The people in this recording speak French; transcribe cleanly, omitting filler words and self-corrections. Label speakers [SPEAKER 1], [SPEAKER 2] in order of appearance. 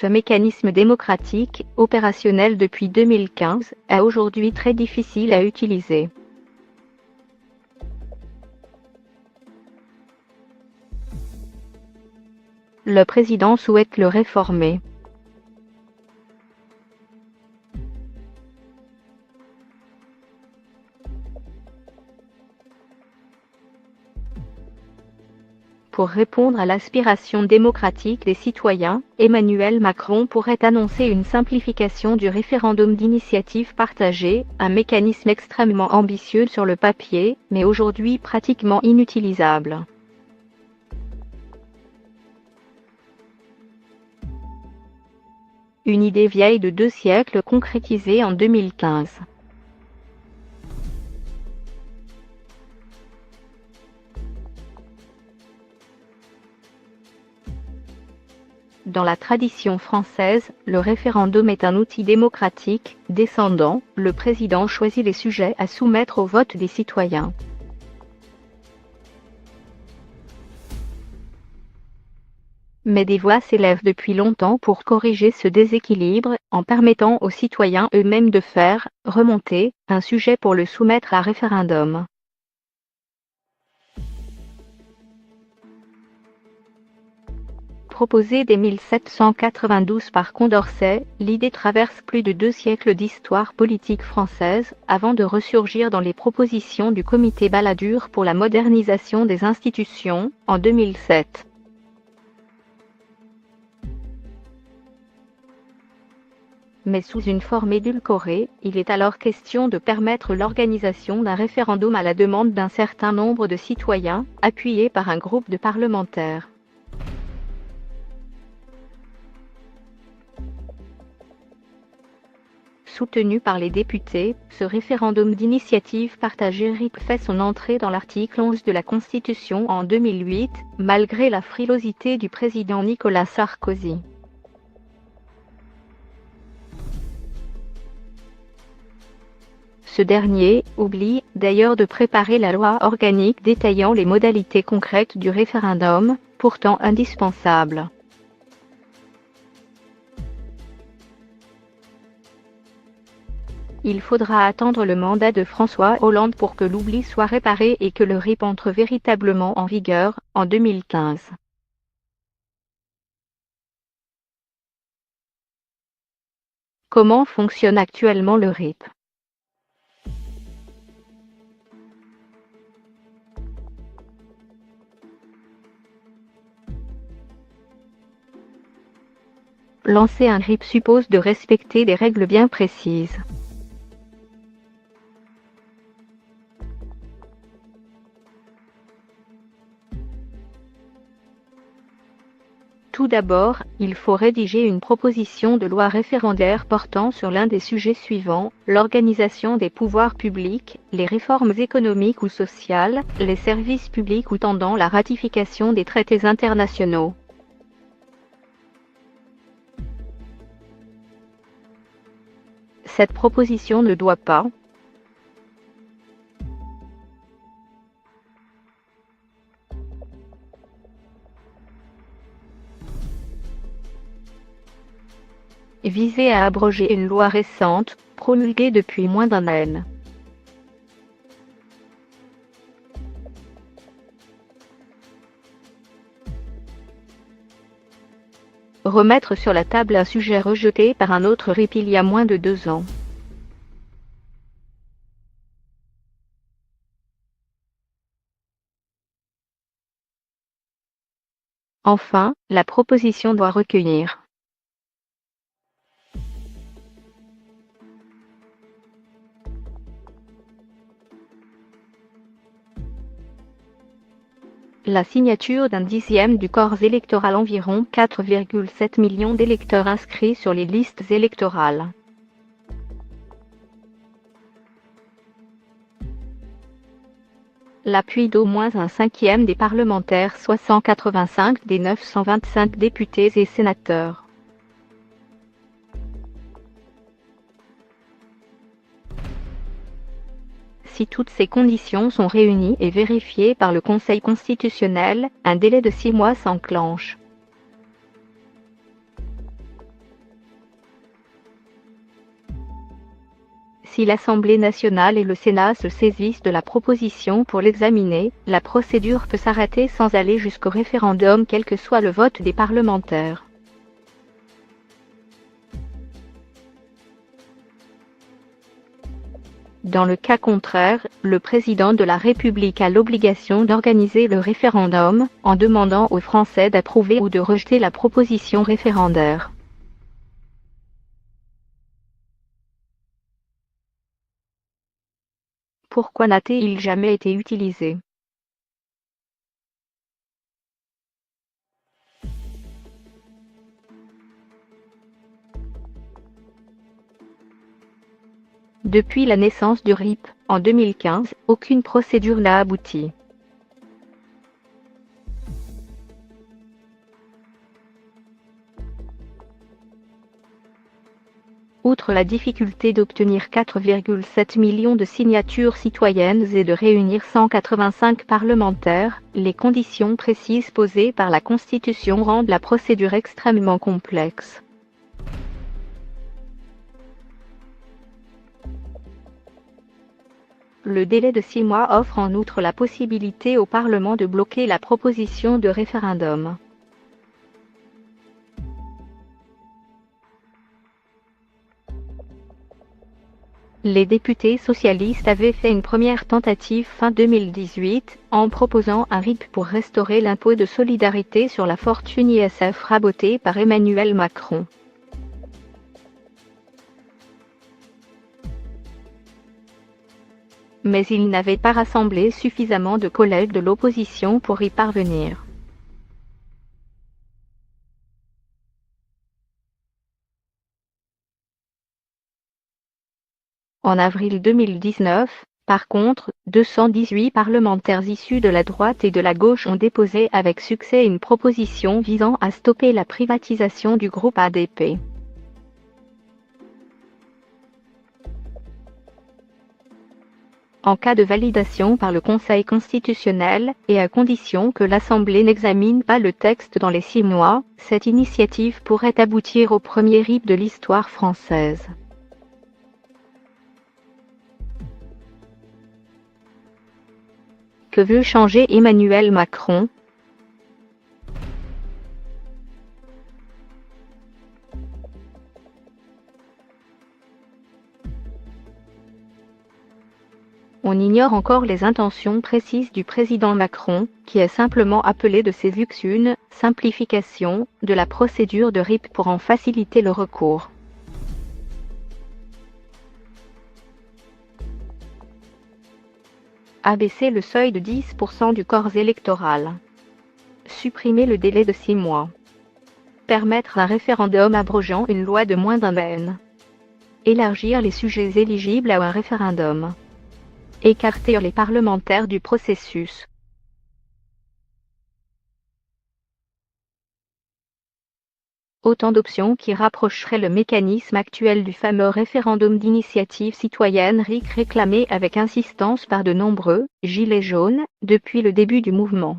[SPEAKER 1] Ce mécanisme démocratique, opérationnel depuis 2015, est aujourd'hui très difficile à utiliser. Le président souhaite le réformer. Pour répondre à l'aspiration démocratique des citoyens, Emmanuel Macron pourrait annoncer une simplification du référendum d'initiative partagée, un mécanisme extrêmement ambitieux sur le papier, mais aujourd'hui pratiquement inutilisable. Une idée vieille de 2 siècles concrétisée en 2015. Dans la tradition française, le référendum est un outil démocratique, descendant, le président choisit les sujets à soumettre au vote des citoyens. Mais des voix s'élèvent depuis longtemps pour corriger ce déséquilibre, en permettant aux citoyens eux-mêmes de faire remonter un sujet pour le soumettre à référendum. Proposée dès 1792 par Condorcet, l'idée traverse plus de 2 siècles d'histoire politique française, avant de ressurgir dans les propositions du comité Balladur pour la modernisation des institutions, en 2007. Mais sous une forme édulcorée, il est alors question de permettre l'organisation d'un référendum à la demande d'un certain nombre de citoyens, appuyé par un groupe de parlementaires. Soutenu par les députés, ce référendum d'initiative partagée RIP fait son entrée dans l'article 11 de la Constitution en 2008, malgré la frilosité du président Nicolas Sarkozy. Ce dernier oublie d'ailleurs de préparer la loi organique détaillant les modalités concrètes du référendum, pourtant indispensable. Il faudra attendre le mandat de François Hollande pour que l'oubli soit réparé et que le RIP entre véritablement en vigueur, en 2015. Comment fonctionne actuellement le RIP ? Lancer un RIP suppose de respecter des règles bien précises. Tout d'abord, il faut rédiger une proposition de loi référendaire portant sur l'un des sujets suivants, l'organisation des pouvoirs publics, les réformes économiques ou sociales, les services publics ou tendant la ratification des traités internationaux. Cette proposition ne doit pas viser à abroger une loi récente, promulguée depuis moins d'un an. Remettre sur la table un sujet rejeté par un autre RIP il y a moins de 2 ans. Enfin, la proposition doit recueillir la signature d'un dixième du corps électoral, environ 4,7 millions d'électeurs inscrits sur les listes électorales. L'appui d'au moins un cinquième des parlementaires, soit 185 des 925 députés et sénateurs. Si toutes ces conditions sont réunies et vérifiées par le Conseil constitutionnel, un délai de 6 mois s'enclenche. Si l'Assemblée nationale et le Sénat se saisissent de la proposition pour l'examiner, la procédure peut s'arrêter sans aller jusqu'au référendum quel que soit le vote des parlementaires. Dans le cas contraire, le président de la République a l'obligation d'organiser le référendum, en demandant aux Français d'approuver ou de rejeter la proposition référendaire. Pourquoi n'a-t-il jamais été utilisé? Depuis la naissance du RIP, en 2015, aucune procédure n'a abouti. Outre la difficulté d'obtenir 4,7 millions de signatures citoyennes et de réunir 185 parlementaires, les conditions précises posées par la Constitution rendent la procédure extrêmement complexe. Le délai de 6 mois offre en outre la possibilité au Parlement de bloquer la proposition de référendum. Les députés socialistes avaient fait une première tentative fin 2018, en proposant un RIP pour restaurer l'impôt de solidarité sur la fortune ISF raboté par Emmanuel Macron. Mais il n'avait pas rassemblé suffisamment de collègues de l'opposition pour y parvenir. En avril 2019, par contre, 218 parlementaires issus de la droite et de la gauche ont déposé avec succès une proposition visant à stopper la privatisation du groupe ADP. En cas de validation par le Conseil constitutionnel, et à condition que l'Assemblée n'examine pas le texte dans les 6 mois, cette initiative pourrait aboutir au premier RIP de l'histoire française. Que veut changer Emmanuel Macron? On ignore encore les intentions précises du président Macron, qui a simplement appelé de ses vœux une « simplification » de la procédure de RIP pour en faciliter le recours. Abaisser le seuil de 10% du corps électoral. Supprimer le délai de 6 mois. Permettre un référendum abrogeant une loi de moins d'un an. Élargir les sujets éligibles à un référendum. Écarter les parlementaires du processus. Autant d'options qui rapprocheraient le mécanisme actuel du fameux référendum d'initiative citoyenne RIC réclamé avec insistance par de nombreux « gilets jaunes » depuis le début du mouvement.